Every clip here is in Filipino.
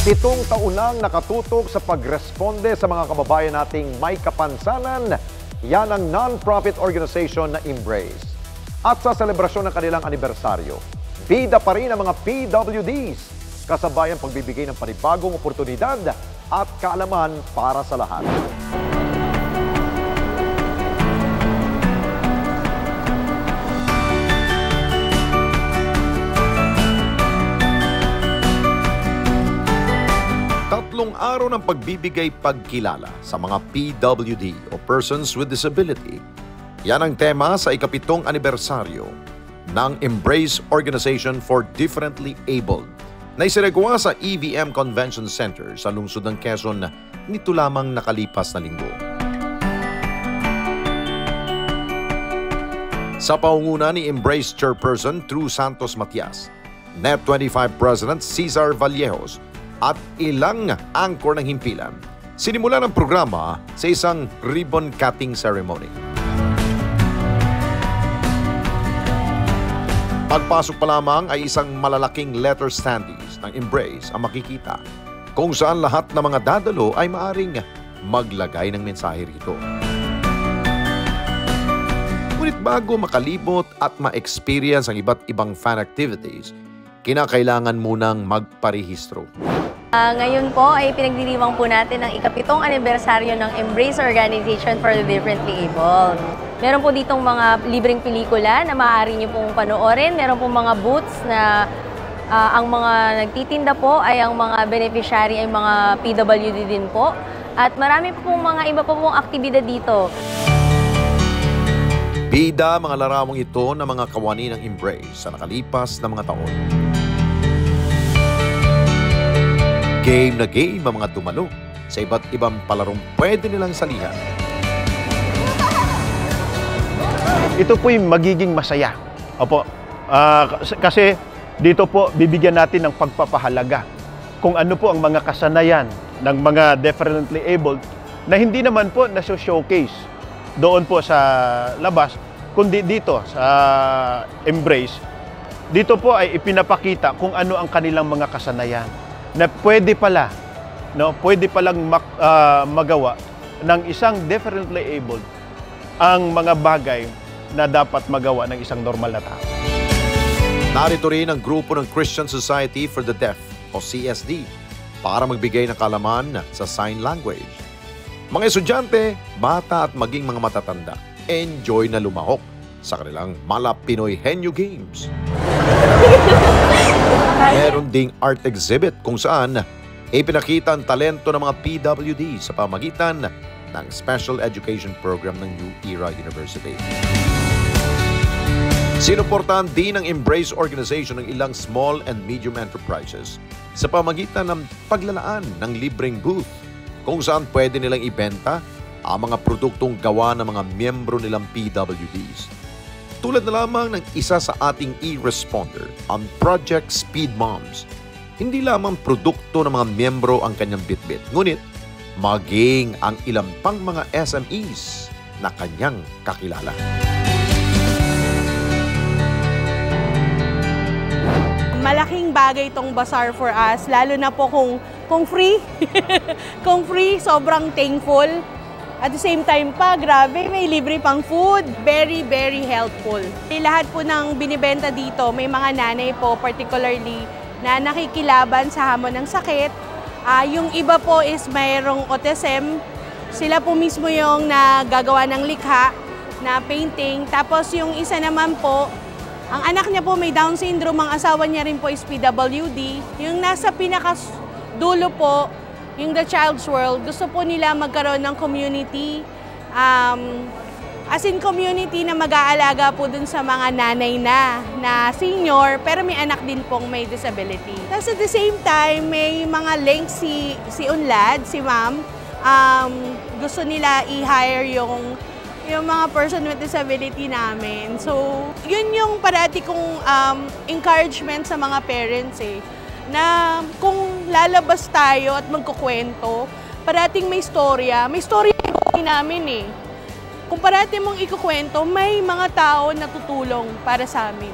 7 taon nang nakatutok sa pagresponde sa mga kababayan nating may kapansanan. Yan ang non-profit organization na Embrace. At sa selebrasyon ng kanilang anibersaryo, bida pa rin ang mga PWDs, kasabayang pagbibigay ng panibagong oportunidad at kaalaman para sa lahat. Tatlong araw ng pagbibigay pagkilala sa mga PWD o Persons with Disability. Yan ang tema sa ika-7 anibersaryo ng Embrace Organization for Differently Abled na isinagawa sa EVM Convention Center sa lungsod ng Quezon nito lamang nakalipas na linggo. Sa pangunguna ni Embrace Chairperson True Santos Matias, NEP25 President Cesar Vallejos, at ilang angkor ng himpilan, sinimulan ang programa sa isang ribbon cutting ceremony. Pagpasok pa lamang ay isang malalaking letter standees ng Embrace ang makikita, kung saan lahat ng mga dadalo ay maaring maglagay ng mensahe rito. Ngunit bago makalibot at ma-experience ang iba't ibang fan activities, kinakailangan munang magparehistro. Ngayon po ay pinagdiriwang po natin ang ika-7 anibersaryo ng Embrace Organization for the Differently Abled. Meron po ditong mga libreng pelikula na maaari niyo pong panoorin. Meron pong mga booths na ang mga nagtitinda po ay ang mga beneficiary ay mga PWD din po. At marami po mga iba pa pong aktibidad dito. Bida mga larawang ito ng mga kawani ng Embrace sa nakalipas na mga taon. Game na game ang mga dumalo sa iba't ibang palarong pwede nilang salihan. Ito po'y magiging masaya. Opo, kasi dito po bibigyan natin ng pagpapahalaga kung ano po ang mga kasanayan ng mga differently abled na hindi naman po na-showcase doon po sa labas, kundi dito sa Embrace. Dito po ay ipinapakita kung ano ang kanilang mga kasanayan na pwede pala, pwede palang magawa ng isang differently abled ang mga bagay na dapat magawa ng isang normal na tao. Narito rin ang grupo ng Christian Society for the Deaf o CSD para magbigay ng kaalaman sa sign language. Mga estudyante, bata at maging mga matatanda, enjoy na lumahok sa kanilang Mala Pinoy Henyo Games. Meron ding art exhibit kung saan ipinakita ang talento ng mga PWD sa pamagitan ng Special Education Program ng New Era University. Sinuportahan din ng Embrace Organization ng ilang small and medium enterprises sa pamagitan ng paglalaan ng libreng booth kung saan pwede nilang ibenta ang mga produktong gawa ng mga miyembro nilang PWDs. Tulad na lamang ng isa sa ating e-responder, ang Project Speed Moms. Hindi lamang produkto ng mga miyembro ang kanyang bitbit, ngunit maging ang ilang pang mga SMEs na kanyang kakilala. Malaking bagay itong bazaar for us, lalo na po kung free. Kung free, sobrang thankful. At the same time pa, grabe, may libre pang food. Very, very helpful. Lahat po ng binibenta dito, may mga nanay po particularly na nakikilaban sa hamon ng sakit. Yung iba po is mayroong autism. Sila po mismo yung nagagawa ng likha na painting. Tapos yung isa naman po, ang anak niya po may Down syndrome, ang asawa niya rin po is PWD. Yung nasa pinakadulo po, yung The Child's World, gusto po nila magkaroon ng community, as in community na mag-aalaga po dun sa mga nanay na senior, pero may anak din pong may disability. Tapos at the same time, may mga links si Unlad, si Ma'am, gusto nila i-hire yung mga person with disability namin. So, yun yung parati kong encouragement sa mga parents na kung lalabas tayo at magkukwento, parating may storya yung namin Kung parati mong ikukwento, may mga tao na tutulong para sa amin.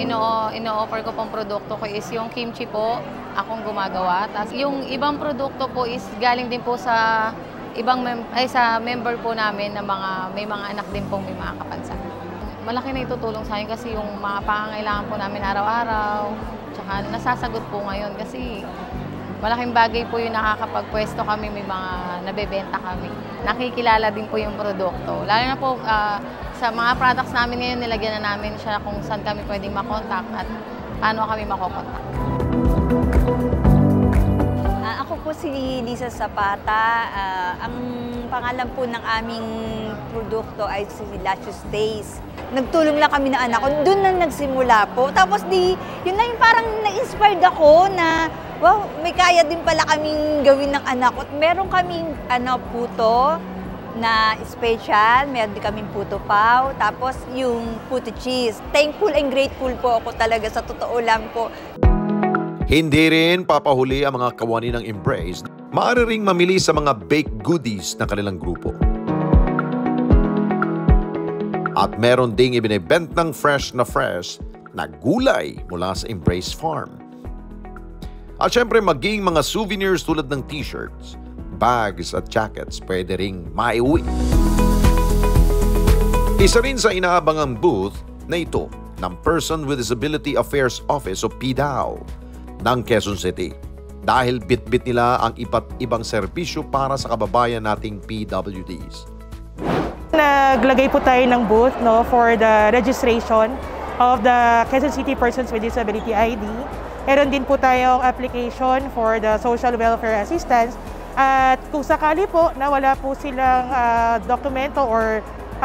ino-offer ko pong produkto ko is yung kimchi po, akong gumagawa. Tapos yung ibang produkto po is galing din po sa sa member po namin na may mga anak din pong may mga kapansanan. Malaki na itutulong sa akin kasi yung mga pangangailangan po namin araw-araw, tsaka nasasagot po ngayon kasi malaking bagay po yung nakakapagpwesto kami, may mga nabebenta kami. Nakikilala din po yung produkto. Lalo na po sa mga products namin ngayon, nilagyan na namin siya kung saan kami pwedeng makontak at paano kami makokontak. Ako po si Lisa Zapata. Ang pangalan po ng aming produkto ay si Latchus Days. Nagtulong lang kami ng anak ko. Doon na nagsimula po. Tapos yun na yung parang na-inspired ako na, wow, may kaya din pala kaming gawin ng anak ko. Meron kaming puto na special, meron din kaming puto pao, tapos yung puto cheese. Thankful and grateful po ako talaga, sa totoo lang po. Hindi rin papahuli ang mga kawani ng Embrace. Maaari ring mamili sa mga baked goodies ng kanilang grupo. At meron ding ibinibentang fresh na gulay mula sa Embrace Farm. At syempre maging mga souvenirs tulad ng t-shirts, bags at jackets pwede ring maiuwi. Isa rin sa inaabangang booth na ito ng Person with Disability Affairs Office o PDAO ng Quezon City dahil bit-bit nila ang iba't ibang serbisyo para sa kababayan nating PWDs. Naglagay po tayo ng booth for the registration of the Quezon City Persons with Disability ID. Meron din po tayong application for the social welfare assistance. At kung sakali po na wala po silang dokumento or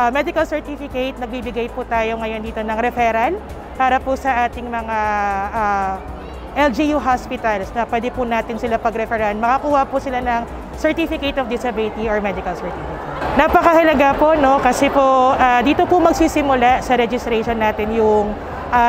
medical certificate, nagbibigay po tayo ngayon dito ng referral para po sa ating mga LGU hospitals na pwede po natin sila pag-referan. Makakuha po sila ng Certificate of Disability or Medical Certificate. Napakahalaga po, kasi po dito po magsisimula sa registration natin yung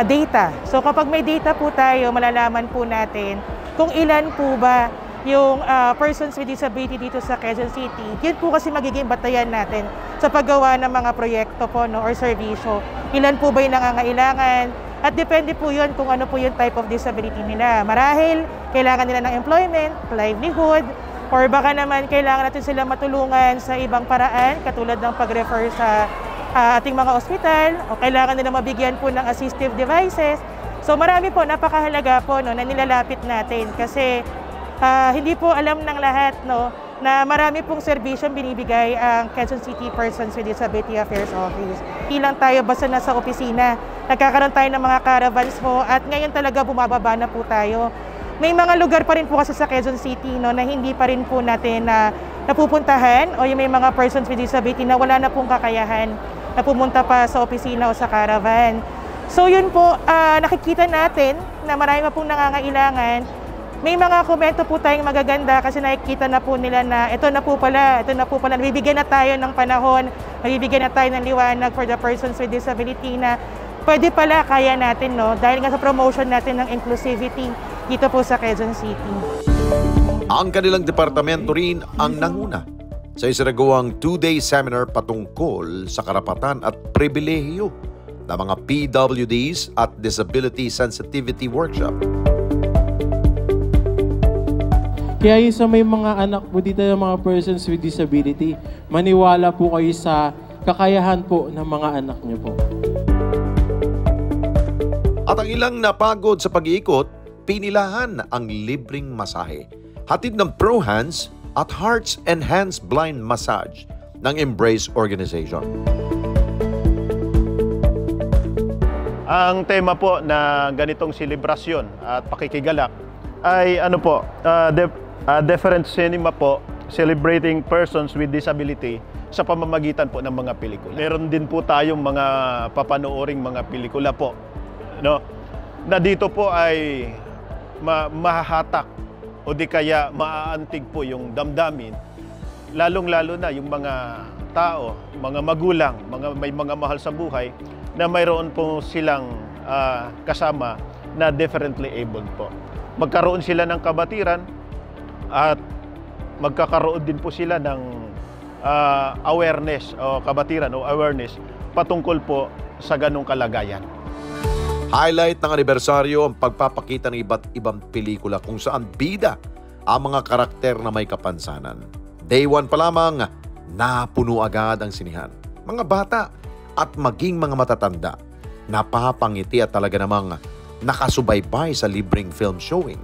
data. So kapag may data po tayo, malalaman po natin kung ilan po ba yung persons with disability dito sa Quezon City. Yun po kasi magiging batayan natin sa paggawa ng mga proyekto po or serbisyo. Ilan po ba yung nangangailangan? At depende po yun kung ano po yung type of disability nila. Marahil, kailangan nila ng employment, livelihood, or baka naman kailangan natin sila matulungan sa ibang paraan, katulad ng pag-refer sa ating mga ospital, o kailangan nila mabigyan po ng assistive devices. So marami po, napakahalaga po na nilalapit natin kasi hindi po alam ng lahat na marami pong serbisyong binibigay ang Quezon City Persons with Disability Affairs Office. Hindi lang tayo basta nasa opisina. Nagkakaroon tayo ng mga caravans po at ngayon talaga bumababa na po tayo. May mga lugar pa rin po kasi sa Quezon City na hindi pa rin po natin napupuntahan o yung may mga persons with disability na wala na pong kakayahan na pumunta pa sa opisina o sa caravan. So yun po, nakikita natin na marami pa pong nangangailangan. May mga komento po tayong magaganda kasi nakikita na po nila na ito na po pala, nabibigyan na tayo ng panahon, nabibigyan na tayo ng liwanag for the persons with disability na pwede pala, kaya natin, dahil nga sa promotion natin ng inclusivity dito po sa Quezon City. Ang kanilang departamento rin ang nanguna sa isinagawang 2-day seminar patungkol sa karapatan at pribilehiyo ng mga PWDs at Disability Sensitivity Workshop. Kaya yung sa may mga anak po dito ng mga persons with disability, maniwala po kayo sa kakayahan po ng mga anak niyo po. At ang ilang napagod sa pag-iikot, pinilahan ang libreng masahe. Hatid ng Pro Hands at Hearts and Hands Blind Massage ng Embrace Organization. Ang tema po na ganitong selebrasyon at pakikigalak ay different cinema po, celebrating persons with disability sa pamamagitan po ng mga pelikula. Meron din po tayong mga papanooring mga pelikula po, na dito po ay mahahatak o di kaya maaantig po yung damdamin, lalong-lalo na yung mga tao, mga magulang, may mga mahal sa buhay na mayroon po silang kasama na differently abled po. Magkaroon sila ng kabatiran at magkakaroon din po sila ng awareness o kabatiran o awareness patungkol po sa ganong kalagayan. Highlight ng anibersaryo ang pagpapakita ng iba't ibang pelikula kung saan bida ang mga karakter na may kapansanan. Day 1 pa lamang, napuno agad ang sinihan. Mga bata at maging mga matatanda, napapangiti at talaga namang nakasubaybay sa libreng film showing.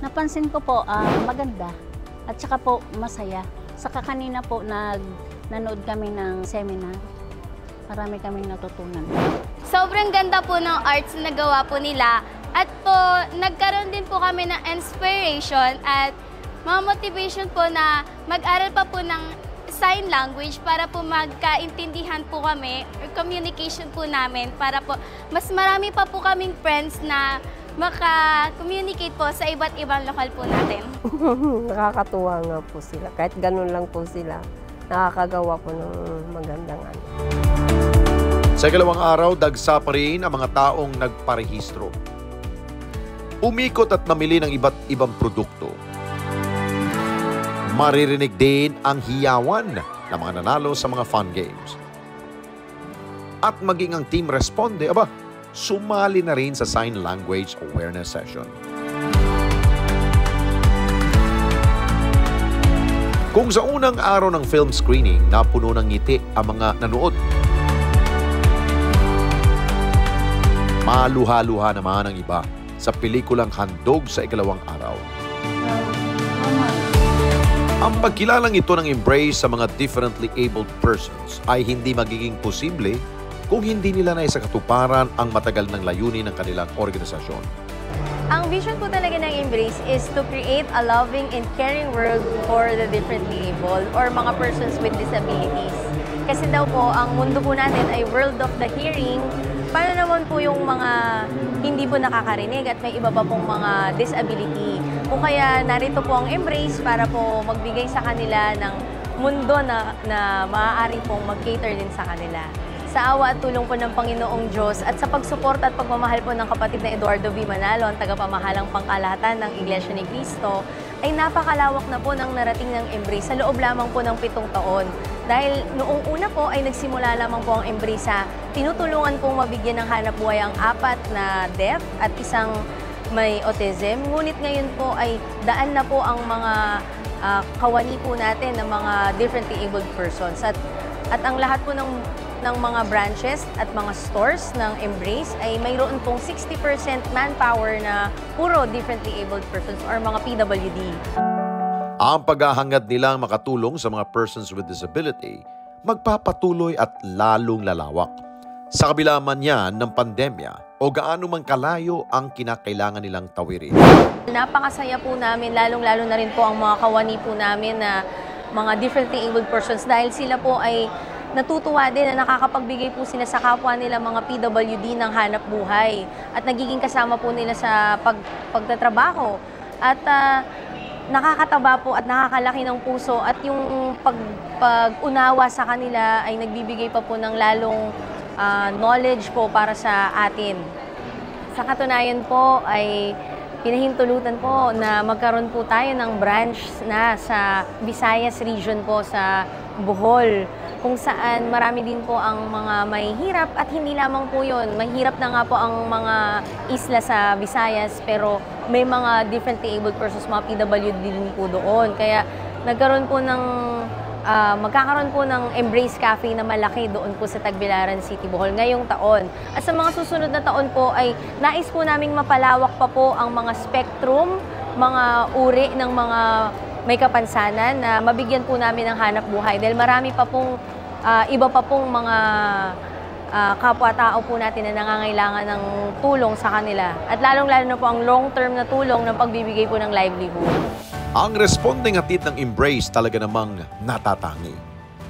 Napansin ko po, maganda at saka po masaya. Saka kanina po nanood kami ng seminar. Marami kaming natutunan. Sobrang ganda po ng arts na nagawa po nila at po nagkaroon din po kami ng inspiration at mga motivation po na mag-aral pa po ng sign language para po magkaintindihan po kami or communication po namin para po mas marami pa po kaming friends na maka-communicate po sa iba't ibang lokal po natin. Nakakatuwa nga po sila. Kahit ganun lang po sila, nakakagawa po ng magandang ano. Sa ikalawang araw, dagsa pa rin ang mga taong nagparehistro. Umikot at namili ng iba't ibang produkto. Maririnig din ang hiyawan ng mga nanalo sa mga fun games. At maging ang Team Responde, sumali na rin sa Sign Language Awareness Session. Kung sa unang araw ng film screening, napuno ng ngiti ang mga nanood. Maluha-luha naman ang iba sa pelikulang Handog sa ikalawang araw. Ang pagkilalang ito ng Embrace sa mga differently abled persons ay hindi magiging posible kung hindi nila naisakatuparan ang matagal ng layunin ng kanilang organisasyon. Ang vision po talaga ng Embrace is to create a loving and caring world for the differently abled or mga persons with disabilities. Kasi daw po, ang mundo po natin ay world of the hearing. Paano naman po yung mga hindi po nakakarinig at may iba pa pong mga disability? Kung kaya narito po ang Embrace para po magbigay sa kanila ng mundo na maaari pong mag-cater din sa kanila. Sa awa at tulong po ng Panginoong Diyos at sa pagsuporta at pagmamahal po ng kapatid na Eduardo V. Manalo, ang tagapamahalang pangkalahatan ng Iglesia ni Cristo, ay napakalawak na po ng narating ng Embrace sa loob lamang po ng 7 taon. Dahil noong una po ay nagsimula lamang po ang Embrace sa tinutulungan pong mabigyan ng hanap buhay ang 4 na deaf at isang may autism. Ngunit ngayon po ay daan na po ang mga kawani po natin ng mga differently abled persons. At ang lahat po ng mga branches at mga stores ng Embrace ay mayroon pong 60% manpower na puro differently abled persons or mga PWD. Ang paghahangad nilang makatulong sa mga persons with disability magpapatuloy at lalong lalawak. Sa kabila man yan ng pandemya o gaano man kalayo ang kinakailangan nilang tawirin. Napakasaya po namin, lalong-lalo na rin po ang mga kawani po namin na mga differently abled persons dahil sila po ay natutuwa din na nakakapagbigay po sila sa kapwa nila mga PWD ng hanap buhay at nagiging kasama po nila sa pagtatrabaho at nakakataba po at nakakalaki ng puso at yung pag-unawa sa kanila ay nagbibigay pa po ng lalong knowledge po para sa atin. Sa katunayan po ay pinahintulutan po na magkaroon po tayo ng branch na sa Visayas region po sa Bohol, kung saan marami din po ang mga mahihirap at hindi lamang po yun. Mahirap na nga po ang mga isla sa Visayas pero may mga differently abled persons, mga PWD din po doon. Kaya nagkaroon po ng, magkakaroon po ng Embrace Cafe na malaki doon po sa Tagbilaran City, Bohol ngayong taon. At sa mga susunod na taon po ay nais po naming mapalawak pa po ang mga spectrum, mga uri ng mga may kapansanan na mabigyan po namin ng hanap buhay dahil marami pa pong iba pa pong mga kapwa-tao po natin na nangangailangan ng tulong sa kanila at lalong-lalo na po ang long-term na tulong ng pagbibigay po ng livelihood. Ang responding hatid ng Embrace talaga namang natatangi.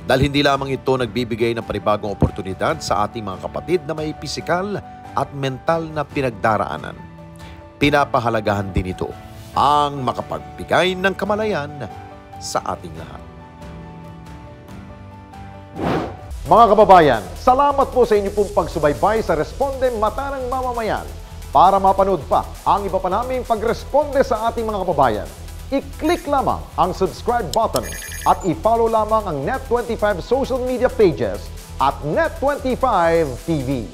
Dahil hindi lamang ito nagbibigay ng panibagong oportunidad sa ating mga kapatid na may pisikal at mental na pinagdaraanan. Pinapahalagahan din ito ang makapagbigay ng kamalayan sa ating lahat. Mga kababayan, salamat po sa inyo pong pagsubaybay sa Responde Mata ng Mamamayan. Para mapanood pa ang iba pa naming pagresponde sa ating mga kababayan, i-click lamang ang subscribe button at i-follow lamang ang Net25 social media pages at Net25 TV.